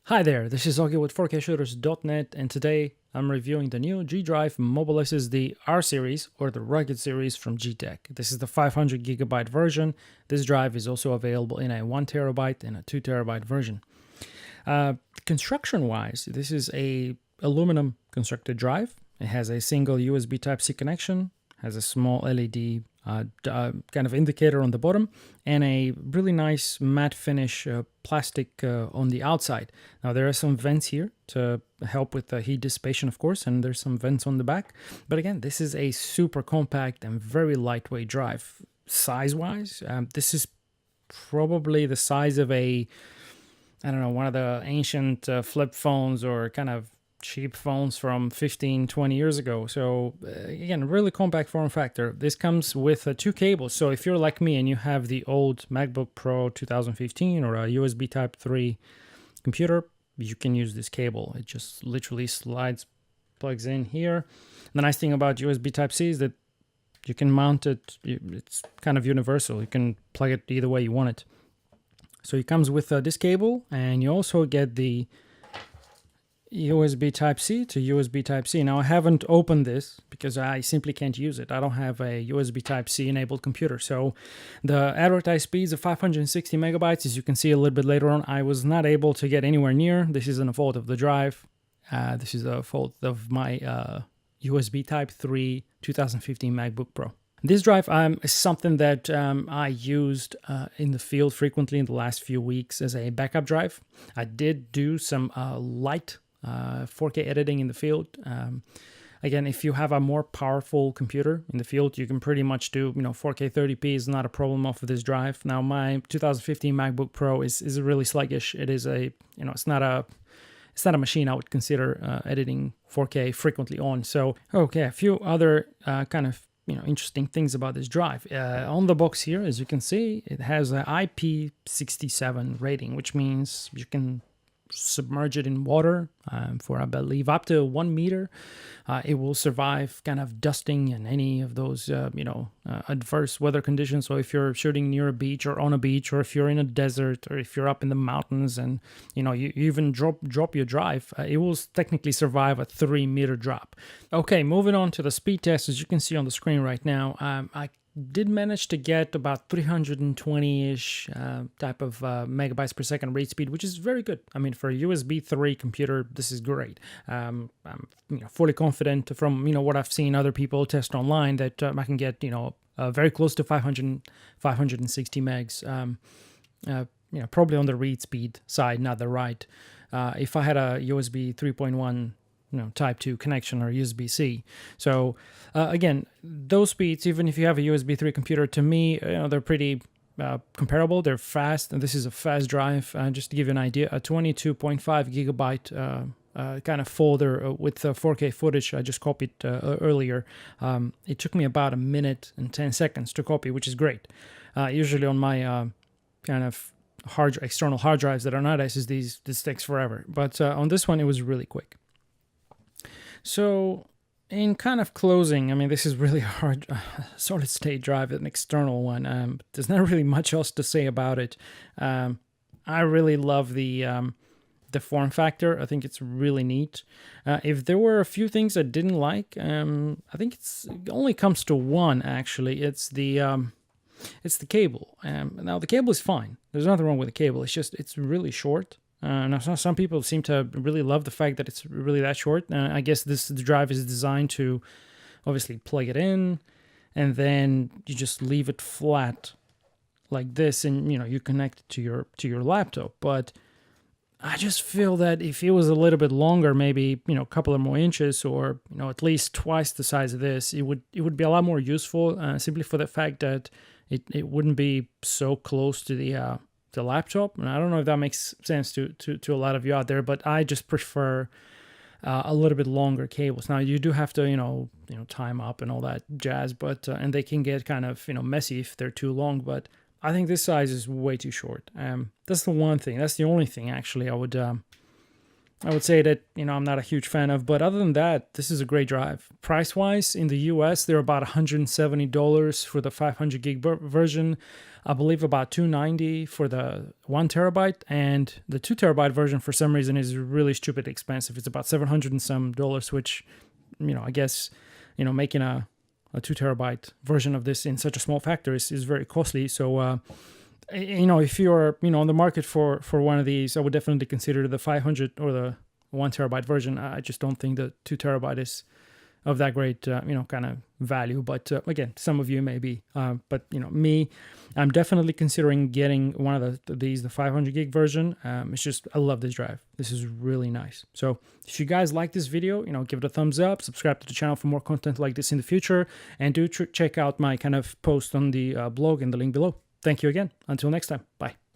Hi there, this is Augie with 4KShooters.net, and today I'm reviewing the new G-Drive Mobile SSD R series or the Rugged series from G-Tech. This is the 500GB version. This drive is also available in a 1TB and a 2TB version. Construction-wise, this is a aluminum constructed drive. It has a single USB Type-C connection, has a small LED kind of indicator on the bottom, and a really nice matte finish plastic on the outside. Now there are some vents here to help with the heat dissipation, of course, and there's some vents on the back. But again, this is a super compact and very lightweight drive. Size-wise, this is probably the size of one of the ancient flip phones or kind of cheap phones from 15-20 years ago. So again, really compact form factor. This comes with two cables, so if you're like me and you have the old MacBook Pro 2015 or a USB type 3 computer, you can use this cable. It just literally plugs in here. And the nice thing about USB type C is that you can mount it. It's kind of universal. You can plug it either way you want it. So it comes with this cable, and you also get the USB Type-C to USB Type-C. Now, I haven't opened this because I simply can't use it. I don't have a USB Type-C enabled computer. So the advertised speeds of 560 megabytes, as you can see a little bit later on, I was not able to get anywhere near. This isn't a fault of the drive. This is a fault of my USB Type 3 2015 MacBook Pro. This drive is something that I used in the field frequently in the last few weeks as a backup drive. I did do some light 4K editing in the field. Again, if you have a more powerful computer in the field, you can pretty much do 4K 30p is not a problem off of this drive. Now, my 2015 MacBook Pro is really sluggish. It is it's not a machine I would consider editing 4K frequently on. So okay, a few other kind of interesting things about this drive. On the box here, as you can see, it has an IP67 rating, which means you can submerge it in water for, I believe, up to 1 meter. It will survive kind of dusting and any of those adverse weather conditions. So if you're shooting near a beach or on a beach, or if you're in a desert, or if you're up in the mountains and you even drop your drive, it will technically survive a 3-meter drop. Okay, moving on to the speed test. As you can see on the screen right now, I did manage to get about 320-ish type of megabytes per second read speed, which is very good. I mean, for a USB 3 computer, this is great. I'm fully confident from what I've seen other people test online that I can get very close to 560 megs. Probably on the read speed side, not the write. If I had a USB 3.1 type 2 connection or USB-C. So again, those speeds, even if you have a USB 3 computer, to me, they're pretty comparable. They're fast, and this is a fast drive. Just to give you an idea, a 22.5 gigabyte kind of folder with 4K footage I just copied earlier. It took me about 1 minute and 10 seconds to copy, which is great. Usually on my kind of external hard drives that are not SSDs, this takes forever. But on this one, it was really quick. So in kind of closing, I mean, this is really a hard solid state drive, an external one. There's not really much else to say about it. I really love the form factor. I think it's really neat. If there were a few things I didn't like, I think it only comes to one, actually. It's the cable. Now, the cable is fine. There's nothing wrong with the cable. It's really short. Now, some people seem to really love the fact that it's really that short. I guess this drive is designed to obviously plug it in, and then you just leave it flat like this, and you connect it to your laptop. But I just feel that if it was a little bit longer, maybe a couple of more inches, or at least twice the size of this, it would be a lot more useful. Simply for the fact that it wouldn't be so close to the laptop. And I don't know if that makes sense to a lot of you out there, but I just prefer a little bit longer cables. Now, you do have to time up and all that jazz, but and they can get kind of messy if they're too long. But I think this size is way too short. That's the one thing. That's the only thing actually I would I would say that, I'm not a huge fan of, but other than that, this is a great drive. Price wise, in the US, they're about $170 for the 500 gig version. I believe about $290 for the 1 terabyte, and the 2 terabyte version for some reason is really stupid expensive. It's about 700 and some dollars, which, I guess, making a 2 terabyte version of this in such a small factory is very costly. So, if you're on the market for one of these, I would definitely consider the 500 or the 1 terabyte version. I just don't think the 2 terabyte is of that great kind of value, but again, some of you may be, but me, I'm definitely considering getting one of the 500 gig version. It's just, I love this drive. This is really nice. So if you guys like this video, give it a thumbs up, subscribe to the channel for more content like this in the future, and do check out my kind of post on the blog in the link below. Thank you again. Until next time. Bye.